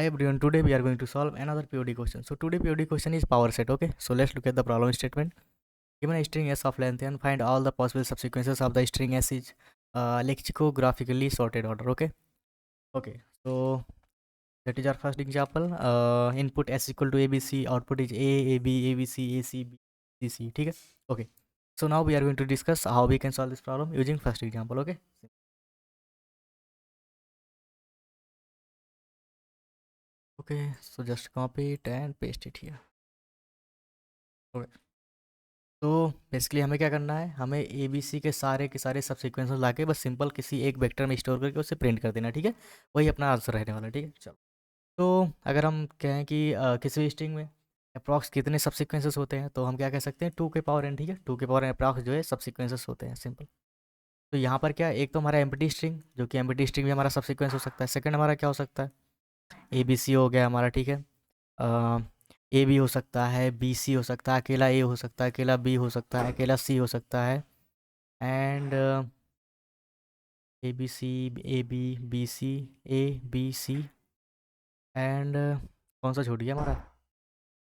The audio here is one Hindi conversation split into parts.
Hi everyone, today we are going to solve another POD question. So today POD question is power set, okay? So let's look at the problem statement. Given a string S of length and find all the possible subsequences of the string S is lexicographically sorted order, okay? Okay, so that is our first example. Input S equal to ABC, output is A, AB, ABC, AC, B, C, C, ठीक है? Okay, so now we are going to discuss how we can solve this problem using first example, okay? Okay, so just copy it and paste it here. Okay. तो बेसिकली हमें क्या करना है, हमें ए बी सी के सारे सब ला के बस सिंपल किसी एक वेक्टर में स्टोर करके उसे प्रिंट कर देना, ठीक है। वही अपना आंसर रहने वाला है, ठीक है। चलो, तो अगर हम कहें कि किसी भी स्ट्रिंग में अप्रॉक्स कितने सब होते हैं, तो हम क्या कह सकते हैं, 2 के पावर n, ठीक है। 2 के पावर n अप्रॉक्स जो है सब होते हैं, सिंपल। तो यहाँ पर क्या, एक तो हमारा एम्प्टी स्ट्रिंग, जो कि एम्प्टी स्ट्रिंग भी हमारा सब हो सकता है। सेकंड हमारा क्या हो सकता है, ए बी सी हो गया हमारा, ठीक है। ए बी हो सकता है, बी सी हो सकता है, अकेला ए हो सकता है, अकेला बी हो सकता है, अकेला सी हो सकता है, and A B C, A B, B C, A B C, and कौन सा छूट गया हमारा,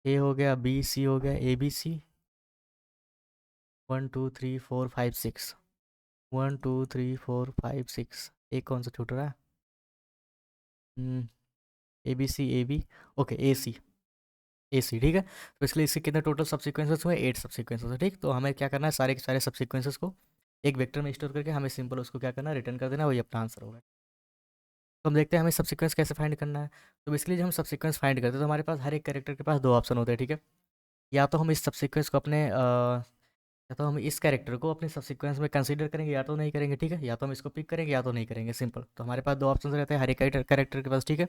ए हो गया, बी सी हो गया, ए बी सी, 1 2 3 4 5 6, 1 2 3 4 5 6, एक कौन सा छूट रहा है, A B C, A B, okay, A C, A C, ठीक है। तो इसलिए इसके कितने टोटल सब हुए, 8 सब है, ठीक। तो हमें क्या करना है, सारे के सारे सब को एक वेक्टर में स्टोर करके हमें सिंपल उसको क्या करना है, रिटर्न कर देना, वही अपना आंसर होगा। तो हम देखते हैं हमें सब कैसे फाइंड करना है। तो बेसिकली जब हम सब फाइंड करते हैं तो हमारे पास हर एक कैरेक्टर के पास 2 ऑप्शन होते हैं, ठीक है। या तो हम इस सब को अपने या तो हम इस कैरेक्टर को अपने सब में कंसीडर करेंगे, या तो नहीं करेंगे, ठीक है। या तो हम इसको पिक करेंगे या तो नहीं करेंगे, सिंपल। तो हमारे पास 2 ऑप्शन रहते हैं हर एक कैरेक्टर के पास, ठीक है।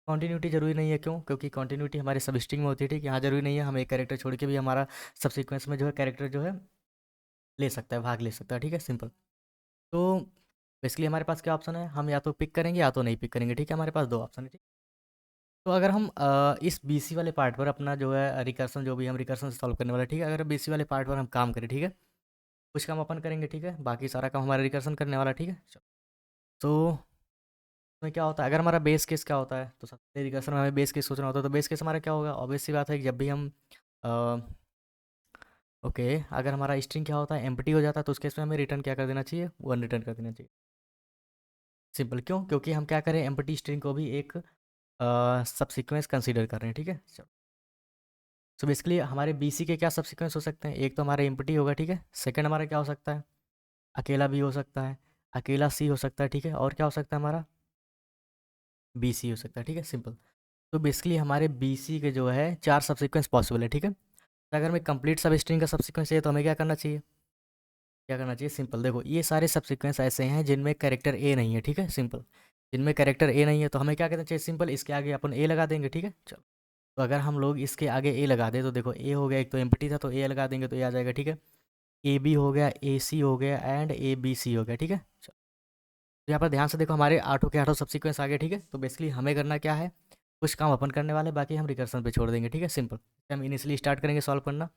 कॉन्टिन्यूटी जरूरी नहीं है, क्यों, क्योंकि कॉन्टिन्यूटी हमारे सब स्ट्रिंग में होती है, ठीक। यहाँ जरूरी नहीं है, हम एक कैरेक्टर छोड़ के भी हमारा सब में जो है कैरेक्टर जो है ले सकता है, भाग ले सकता है, ठीक है, सिंपल। तो बेसिकली हमारे पास क्या ऑप्शन है, हम या तो पिक करेंगे या तो नहीं पिक करेंगे, ठीक है। हमारे पास 2 ऑप्शन है, ठीक। तो अगर हम इस बीसी वाले पार्ट पर अपना जो है रिकर्सन, जो भी हम रिकर्सन से सॉल्व करने वाले, ठीक है। अगर बीसी वाले पार्ट पर हम काम करें, ठीक है, कुछ काम अपन करेंगे, ठीक है, बाकी सारा काम हमारा रिकर्सन करने वाला, ठीक है। चलो, तो उसमें क्या होता है, अगर हमारा बेस केस क्या होता है, तो सबसे रिकर्सन में हमें बेस केस सोचना होता है। तो बेस केस हमारा क्या होगा, ऑब्वियस सी बात है कि जब भी हम ओके, अगर हमारा स्ट्रिंग क्या होता है, एम्प्टी हो जाता है, तो उस केस में हमें रिटर्न क्या कर देना चाहिए, 1 रिटर्न कर देना चाहिए, सिंपल। क्यों, क्योंकि हम क्या करें, एम्प्टी स्ट्रिंग को भी एक सब कंसीडर कर रहे हैं, ठीक है। चलो, सो बेसिकली हमारे बीसी के क्या सब हो सकते हैं, एक तो हमारा एम्प्टी होगा, ठीक है। सेकंड हमारा क्या हो सकता है, अकेला बी हो सकता है, अकेला सी हो सकता है, ठीक है। और क्या हो सकता है हमारा, बी सी हो सकता है, ठीक है, सिंपल। तो बेसिकली हमारे बी सी के जो है 4 सब पॉसिबल है, ठीक है। तो अगर हमें कंप्लीट सब स्ट्रिंग का सब चाहिए तो हमें क्या करना चाहिए, क्या करना चाहिए, सिंपल। देखो, ये सारे सब ऐसे हैं जिनमें कैरेक्टर ए नहीं है, ठीक है, सिंपल। जिनमें कैरेक्टर ए नहीं है तो हमें क्या करना चाहिए, सिंपल, इसके आगे अपन ए लगा देंगे, ठीक है। चलो, तो अगर हम लोग इसके आगे ए लगा दें तो देखो, ए हो गया, एक तो एम्प्टी था तो ए लगा देंगे तो ए आ जाएगा, ठीक है। ए बी हो गया, ए सी हो गया, एंड ए बी सी हो गया, ठीक है। चलो, तो यहाँ पर ध्यान से देखो, हमारे 8 के 8 सब आ गए, ठीक है। तो बेसिकली हमें करना क्या है, कुछ काम अपन करने वाले, बाकी हम रिकर्सन पे छोड़ देंगे, ठीक है, सिंपल। हम इनिशियली स्टार्ट करेंगे सॉल्व करना।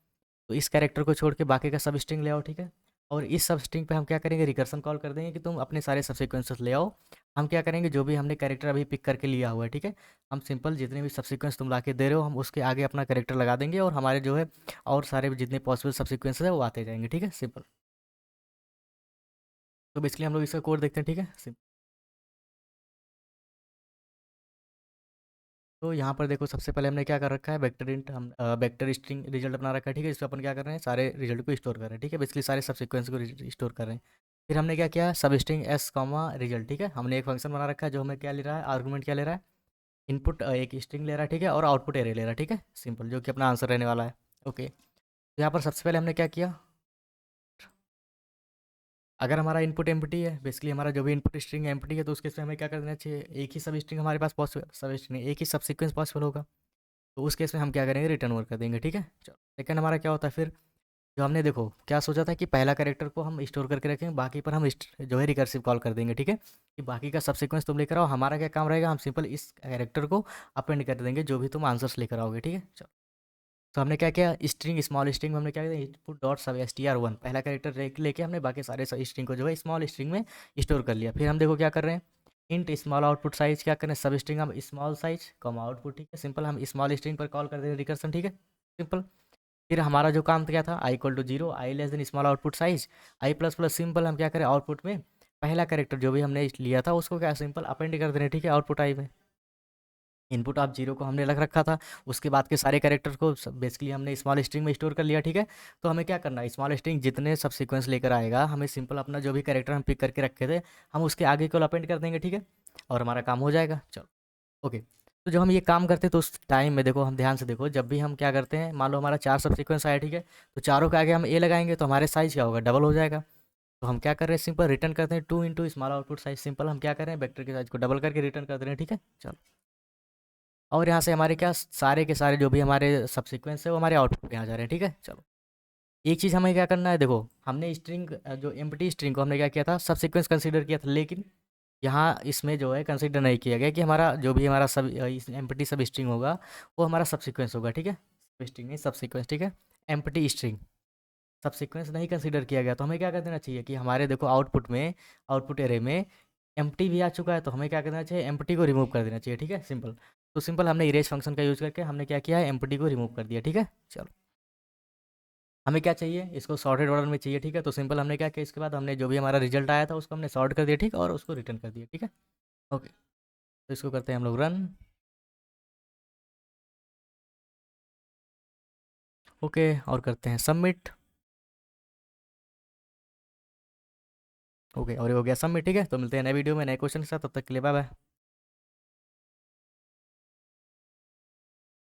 तो इस कैरेक्टर को छोड़ के बाकी का सब स्ट्रिंग ले आओ, ठीक है। और इस सब स्ट्रिंग पे हम क्या करेंगे, रिकर्सन कॉल कर देंगे कि तुम अपने सारे सब ले आओ। हम क्या करेंगे, जो भी हमने कैरेक्टर अभी पिक करके लिया हुआ है, ठीक है, हम सिंपल जितने भी सब तुम ला के दे रहे हो, हम उसके आगे अपना कैरेक्टर लगा देंगे, और हमारे जो है और सारे जितने पॉसिबल सब है वो आते जाएंगे, ठीक है, सिंपल। तो बेसिकली हम लोग इसका कोड देखते हैं, ठीक है। तो यहाँ पर देखो, सबसे पहले हमने क्या कर रखा है, वेक्टर इंट, हम वेक्टर स्ट्रिंग रिजल्ट अपना रखा है, ठीक है। इस पर अपन क्या कर रहे हैं, सारे रिजल्ट को स्टोर कर रहे हैं, ठीक है। बेसिकली सारे सब को स्टोर कर रहे हैं। फिर हमने क्या किया, सब स्ट्रिंग एस कॉमा रिजल्ट, ठीक है। हमने एक फंक्शन बना रखा है जो हमें क्या ले रहा है, आर्गूमेंट क्या ले रहा है, इनपुट एक स्ट्रिंग ले रहा है, ठीक है, और आउटपुट एरे ले रहा है, ठीक है, सिंपल, जो कि अपना आंसर रहने वाला है। ओके, तो यहाँ पर सबसे पहले हमने क्या किया, अगर हमारा इनपुट एम्प्टी है, बेसिकली हमारा जो भी इनपुट स्ट्रिंग एम्प्टी है, तो उसके इसमें हमें क्या कर देना चाहिए, एक ही सब स्ट्रिंग हमारे पास पॉसिबल, सब स्ट्रिंग एक ही सब पॉसिबल होगा। तो उस केस में हम क्या करेंगे, रिटर्न वर्क कर देंगे, ठीक है। चलो, सेकंड हमारा क्या होता है फिर, जो हमने देखो क्या सोचा था कि पहला कैरेक्टर को हम स्टोर करके रखेंगे, बाकी पर हम जो है रिकर्सिव कॉल कर देंगे, ठीक है, कि बाकी का सब तुम लेकर आओ। हमारा क्या काम रहेगा, हम सिंपल इस कैरेक्टर को अपेंड कर देंगे जो भी तुम आंसर्स लेकर आओगे, ठीक है। चलो, तो हमने क्या किया, स्ट्रिंग स्मॉल स्ट्रिंग में हमने क्या किया, इनपुट डॉट सब str1 पहला कैरेक्टर लेके हमने बाकी सारे स्ट्रिंग को जो है स्मॉल स्ट्रिंग में स्टोर कर लिया। फिर हम देखो क्या कर रहे हैं, इंट स्मॉल आउटपुट साइज क्या करें, सब स्ट्रिंग हम स्मॉल साइज कॉमा आउटपुट, ठीक है सिंपल, हम स्मॉल स्ट्रिंग पर कॉल कर देंगे रिकर्सन, ठीक है सिंपल। फिर हमारा जो काम क्या था, I equal to 0, I less than small output size, I plus plus simple, हम क्या करें आउटपुट में पहला कैरेक्टर जो भी हमने लिया था उसको क्या सिंपल अपेंड कर देने, ठीक है आउटपुट आई में। इनपुट आप 0 को हमने रख रखा था, उसके बाद के सारे कैरेक्टर्स को बेसिकली हमने स्मॉल स्ट्रिंग में स्टोर कर लिया, ठीक है। तो हमें क्या करना है, स्मॉल स्ट्रिंग जितने सब सीक्वेंस लेकर आएगा हमें सिंपल अपना जो भी कैरेक्टर हम पिक करके रखे थे हम उसके आगे को अपेंड कर देंगे, ठीक है, और हमारा काम हो जाएगा। चलो ओके। तो जब हम ये काम करते हैं तो उस टाइम में देखो, हम ध्यान से देखो, जब भी हम क्या करते हैं, मान लो हमारा 4 सब सीक्वेंस आया, ठीक है, तो चारों के आगे हम ए लगाएंगे तो हमारे साइज क्या होगा, डबल हो जाएगा। तो हम क्या कर रहे हैं, सिंपल रिटर्न करते हैं 2 into small output size, simple हम क्या कर रहे हैं वेक्टर के साइज को डबल करके रिटर्न कर दे रहे हैं, ठीक है चलो। और यहाँ से हमारे क्या सारे के सारे जो भी हमारे सब सीक्वेंस है वो हमारे आउटपुट में आ जा रहे हैं, ठीक है चलो। एक चीज़ हमें क्या करना है, देखो हमने स्ट्रिंग जो एम्प्टी स्ट्रिंग को हमने क्या किया था, सब सीक्वेंस कंसीडर किया था, लेकिन यहाँ इसमें जो है कंसीडर नहीं किया गया कि हमारा जो भी हमारा सब एम्प्टी सब स्ट्रिंग होगा वो हमारा सब सीक्वेंस होगा, ठीक है, सब स्ट्रिंग नहीं सब सीक्वेंस, ठीक है, एम्प्टी स्ट्रिंग सब सीक्वेंस नहीं कंसीडर किया गया। तो हमें क्या कर देना चाहिए कि हमारे देखो आउटपुट में, आउटपुट एरे में एम्प्टी भी आ चुका है, तो हमें क्या करना चाहिए, एम्प्टी को रिमूव कर देना चाहिए, ठीक है सिंपल। तो सिंपल हमने इरेज फंक्शन का यूज़ करके हमने क्या किया है, एम्प्टी को रिमूव कर दिया, ठीक है चलो। हमें क्या चाहिए, इसको सॉर्टेड ऑर्डर में चाहिए, ठीक है, तो सिंपल हमने क्या किया, इसके बाद हमने जो भी हमारा रिजल्ट आया था उसको हमने सॉर्ट कर दिया, ठीक है, और उसको रिटर्न कर दिया, ठीक है ओके। तो इसको करते हैं हम लोग रन। ओके और करते हैं सबमिट। ओके और ये हो गया सबमिट, ठीक है। तो मिलते हैं नए वीडियो में नए क्वेश्चन के साथ, तब तक के लिए बाय बाय।